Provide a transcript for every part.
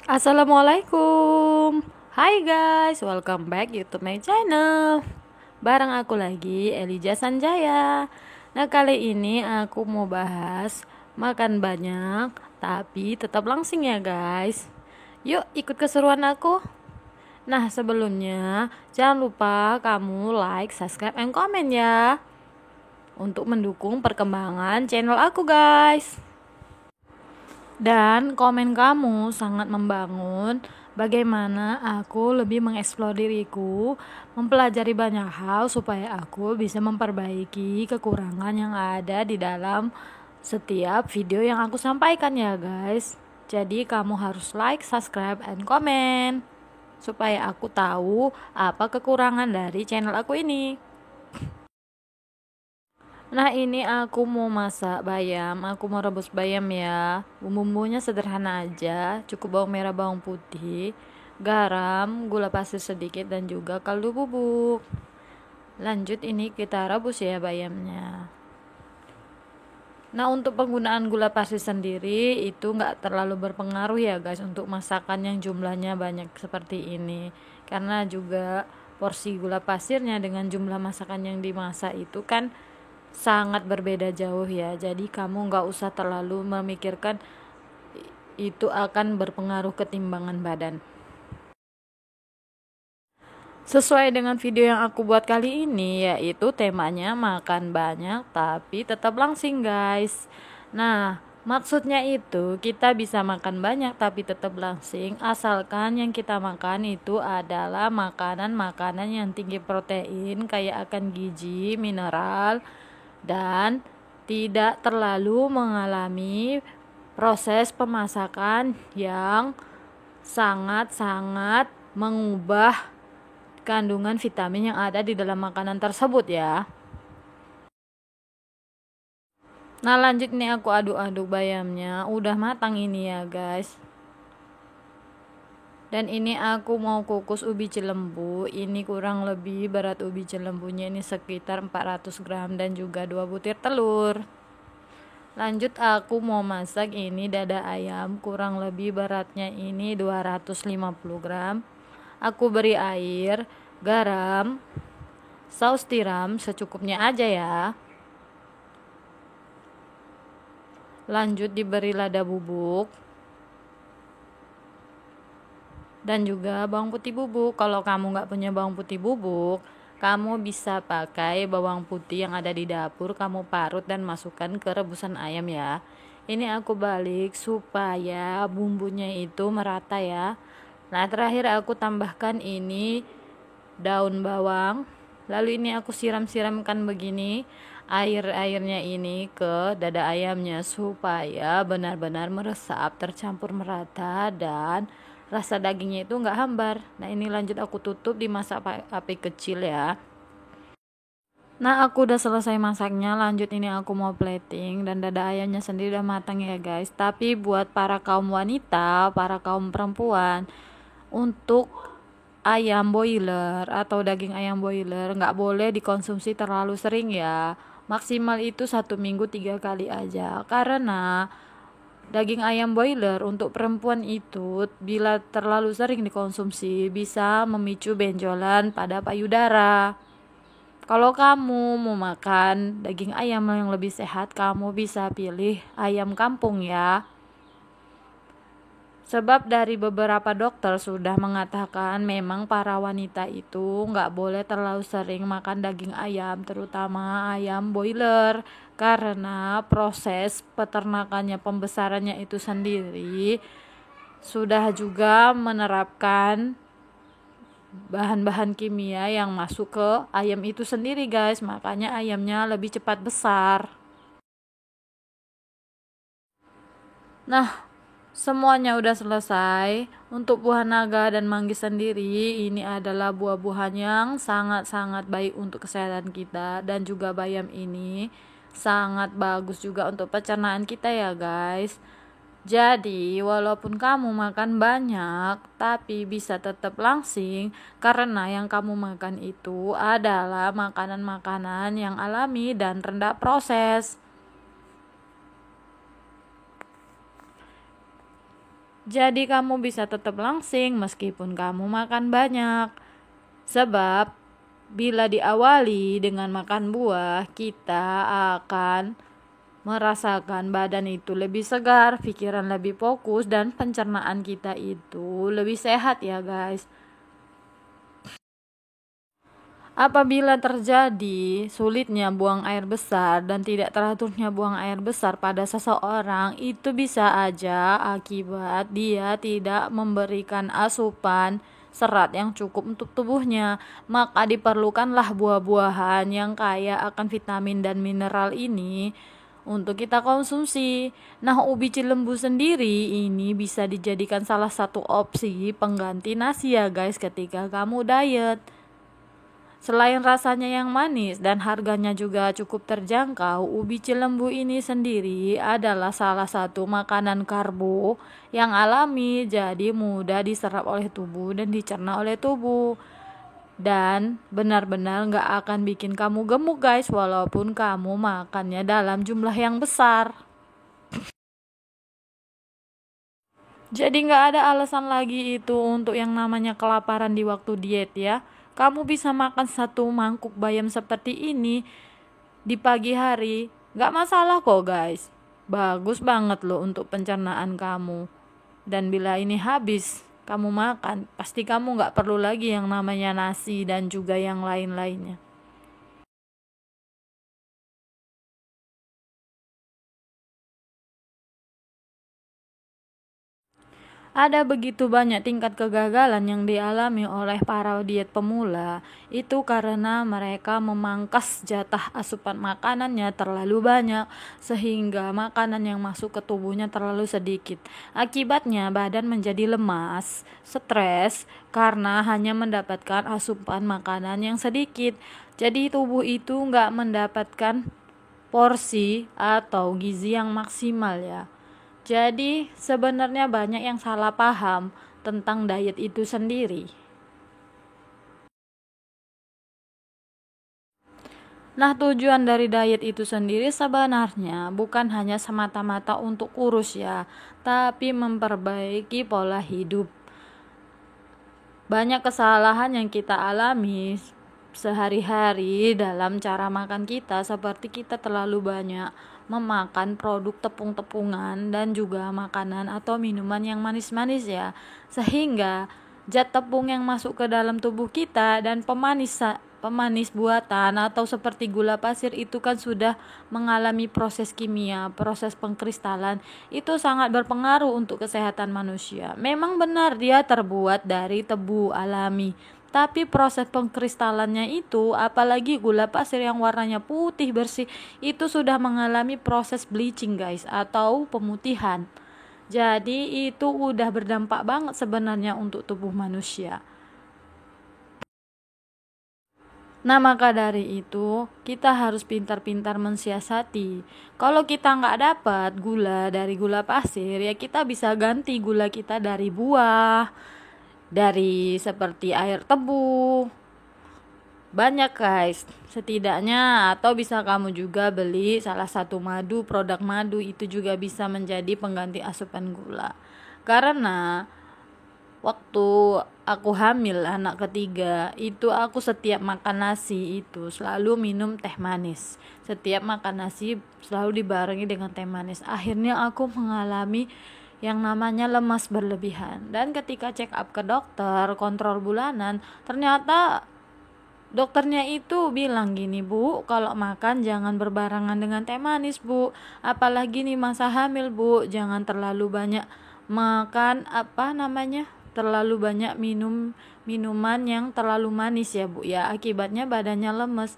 Assalamualaikum. Hai guys, welcome back YouTube my channel. Bareng aku lagi, Elijah Sanjaya. Nah, kali ini aku mau bahas makan banyak tapi tetap langsing ya guys. Yuk ikut keseruan aku. Nah, sebelumnya jangan lupa kamu like, subscribe, and comment ya untuk mendukung perkembangan channel aku guys. Dan komen kamu sangat membangun bagaimana aku lebih mengeksplor diriku, mempelajari banyak hal supaya aku bisa memperbaiki kekurangan yang ada di dalam setiap video yang aku sampaikan ya guys. Jadi kamu harus like, subscribe, and comment supaya aku tahu apa kekurangan dari channel aku ini. Nah, ini aku mau masak bayam. Aku mau rebus bayam ya. Bumbunya sederhana aja, cukup bawang merah, bawang putih, garam, gula pasir sedikit, dan juga kaldu bubuk. Lanjut, ini kita rebus ya bayamnya. Nah, untuk penggunaan gula pasir sendiri itu nggak terlalu berpengaruh ya guys untuk masakan yang jumlahnya banyak seperti ini, karena juga porsi gula pasirnya dengan jumlah masakan yang dimasak itu kan sangat berbeda jauh ya. Jadi kamu nggak usah terlalu memikirkan itu akan berpengaruh ke timbangan badan. Sesuai dengan video yang aku buat kali ini, yaitu temanya makan banyak tapi tetap langsing guys. Nah, maksudnya itu kita bisa makan banyak tapi tetap langsing asalkan yang kita makan itu adalah makanan-makanan yang tinggi protein, kaya akan gizi, mineral, dan tidak terlalu mengalami proses pemasakan yang sangat-sangat mengubah kandungan vitamin yang ada di dalam makanan tersebut ya. Nah, lanjut nih aku aduk-aduk bayamnya. Udah matang ini ya guys. Dan ini aku mau kukus ubi cilembu. Ini kurang lebih berat ubi cilembunya ini sekitar 400 gram dan juga 2 butir telur. Lanjut aku mau masak ini dada ayam, kurang lebih beratnya ini 250 gram. Aku beri air, garam, saus tiram secukupnya aja ya. Lanjut diberi lada bubuk dan juga bawang putih bubuk. Kalau kamu nggak punya bawang putih bubuk, kamu bisa pakai bawang putih yang ada di dapur, kamu parut dan masukkan ke rebusan ayam ya. Ini aku balik supaya bumbunya itu merata ya. Nah, terakhir aku tambahkan ini daun bawang. Lalu ini aku siram-siramkan begini airnya ini ke dada ayamnya supaya benar-benar meresap, tercampur merata dan rasa dagingnya itu nggak hambar. Nah, ini lanjut aku tutup, dimasak api kecil ya. Nah, aku udah selesai masaknya. Lanjut ini aku mau plating dan dada ayamnya sendiri udah matang ya guys. Tapi buat para kaum wanita, para kaum perempuan, untuk ayam boiler atau daging ayam boiler nggak boleh dikonsumsi terlalu sering ya. Maksimal itu 1 minggu 3 kali aja. Karena daging ayam boiler untuk perempuan itu bila terlalu sering dikonsumsi bisa memicu benjolan pada payudara. Kalau kamu mau makan daging ayam yang lebih sehat, kamu bisa pilih ayam kampung ya. Sebab dari beberapa dokter sudah mengatakan memang para wanita itu nggak boleh terlalu sering makan daging ayam, terutama ayam boiler. Karena proses peternakannya, pembesarannya itu sendiri sudah juga menerapkan bahan-bahan kimia yang masuk ke ayam itu sendiri guys, makanya ayamnya lebih cepat besar. Nah, semuanya udah selesai. Untuk buah naga dan manggis sendiri, ini adalah buah-buahan yang sangat-sangat baik untuk kesehatan kita, dan juga bayam ini sangat bagus juga untuk pencernaan kita ya guys. Jadi, walaupun kamu makan banyak, tapi bisa tetap langsing karena yang kamu makan itu adalah makanan-makanan yang alami dan rendah proses. Jadi kamu bisa tetap langsing meskipun kamu makan banyak. Sebab bila diawali dengan makan buah, kita akan merasakan badan itu lebih segar, pikiran lebih fokus, dan pencernaan kita itu lebih sehat ya guys. Apabila terjadi sulitnya buang air besar dan tidak teraturnya buang air besar pada seseorang, itu bisa aja akibat dia tidak memberikan asupan serat yang cukup untuk tubuhnya. Maka diperlukanlah buah-buahan yang kaya akan vitamin dan mineral ini untuk kita konsumsi. Nah, ubi cilembu sendiri ini bisa dijadikan salah satu opsi pengganti nasi ya guys ketika kamu diet. Selain rasanya yang manis dan harganya juga cukup terjangkau, ubi cilembu ini sendiri adalah salah satu makanan karbo yang alami, jadi mudah diserap oleh tubuh dan dicerna oleh tubuh. Dan benar-benar gak akan bikin kamu gemuk guys, walaupun kamu makannya dalam jumlah yang besar. Jadi gak ada alasan lagi itu untuk yang namanya kelaparan di waktu diet ya. Kamu bisa makan satu mangkuk bayam seperti ini di pagi hari, gak masalah kok guys. Bagus banget loh untuk pencernaan kamu. Dan bila ini habis kamu makan, pasti kamu gak perlu lagi yang namanya nasi dan juga yang lain-lainnya. Ada begitu banyak tingkat kegagalan yang dialami oleh para diet pemula, itu karena mereka memangkas jatah asupan makanannya terlalu banyak, sehingga makanan yang masuk ke tubuhnya terlalu sedikit. Akibatnya badan menjadi lemas, stres, karena hanya mendapatkan asupan makanan yang sedikit. Jadi tubuh itu nggak mendapatkan porsi atau gizi yang maksimal ya. Jadi sebenarnya banyak yang salah paham tentang diet itu sendiri. Nah, tujuan dari diet itu sendiri sebenarnya bukan hanya semata-mata untuk kurus ya, tapi memperbaiki pola hidup. Banyak kesalahan yang kita alami sehari-hari dalam cara makan kita, seperti kita terlalu banyak memakan produk tepung-tepungan dan juga makanan atau minuman yang manis-manis ya, sehingga zat tepung yang masuk ke dalam tubuh kita dan pemanis buatan atau seperti gula pasir itu kan sudah mengalami proses kimia, proses pengkristalan. Itu sangat berpengaruh untuk kesehatan manusia. Memang benar dia terbuat dari tebu alami, tapi proses pengkristalannya itu, apalagi gula pasir yang warnanya putih bersih, itu sudah mengalami proses bleaching guys, atau pemutihan. Jadi itu udah berdampak banget sebenarnya untuk tubuh manusia. Nah, maka dari itu kita harus pintar-pintar mensiasati. Kalau kita nggak dapat gula dari gula pasir, ya kita bisa ganti gula kita dari buah, dari seperti air tebu. Banyak guys, setidaknya, atau bisa kamu juga beli salah satu madu, produk madu itu juga bisa menjadi pengganti asupan gula. Karena waktu aku hamil anak ketiga, itu aku setiap makan nasi itu selalu minum teh manis. Setiap makan nasi selalu dibarengi dengan teh manis. Akhirnya aku mengalami yang namanya lemas berlebihan. Dan ketika check up ke dokter, kontrol bulanan, ternyata dokternya itu bilang gini, Bu, kalau makan jangan berbarengan dengan teh manis, Bu. Apalagi nih masa hamil, Bu, jangan terlalu banyak makan terlalu banyak minum minuman yang terlalu manis ya, Bu ya. Akibatnya badannya lemes.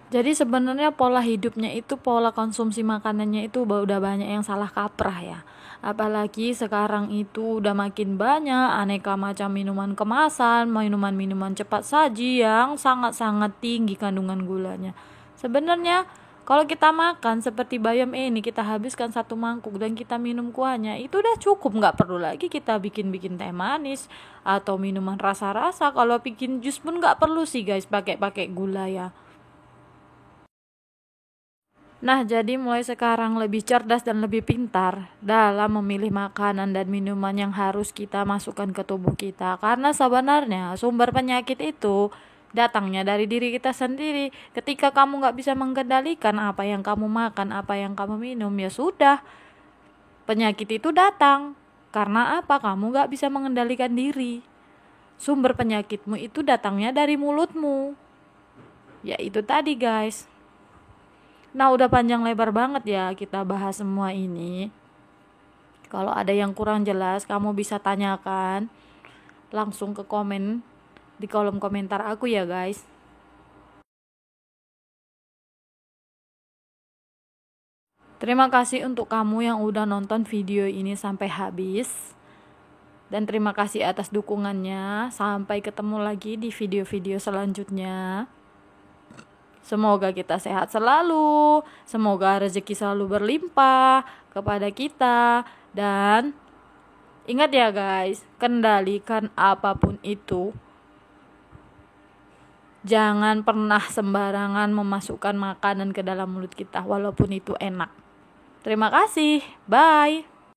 Jadi sebenarnya pola hidupnya itu, pola konsumsi makanannya itu udah banyak yang salah kaprah ya. Apalagi sekarang itu udah makin banyak aneka macam minuman kemasan, minuman-minuman cepat saji yang sangat-sangat tinggi kandungan gulanya. Sebenarnya kalau kita makan seperti bayam ini, kita habiskan satu mangkuk dan kita minum kuahnya, itu udah cukup, nggak perlu lagi kita bikin-bikin teh manis atau minuman rasa-rasa. Kalau bikin jus pun nggak perlu sih guys pakai gula ya. Nah, jadi mulai sekarang lebih cerdas dan lebih pintar dalam memilih makanan dan minuman yang harus kita masukkan ke tubuh kita. Karena sebenarnya sumber penyakit itu datangnya dari diri kita sendiri. Ketika kamu nggak bisa mengendalikan apa yang kamu makan, apa yang kamu minum, ya sudah, penyakit itu datang. Karena apa? Kamu nggak bisa mengendalikan diri. Sumber penyakitmu itu datangnya dari mulutmu. Ya itu tadi guys. Nah, udah panjang lebar banget ya kita bahas semua ini. Kalau ada yang kurang jelas, kamu bisa tanyakan langsung ke komen di kolom komentar aku ya guys. Terima kasih untuk kamu yang udah nonton video ini sampai habis. Dan terima kasih atas dukungannya. Sampai ketemu lagi di video-video selanjutnya. Semoga kita sehat selalu, semoga rezeki selalu berlimpah kepada kita, dan ingat ya guys, kendalikan apapun itu. Jangan pernah sembarangan memasukkan makanan ke dalam mulut kita walaupun itu enak. Terima kasih, bye.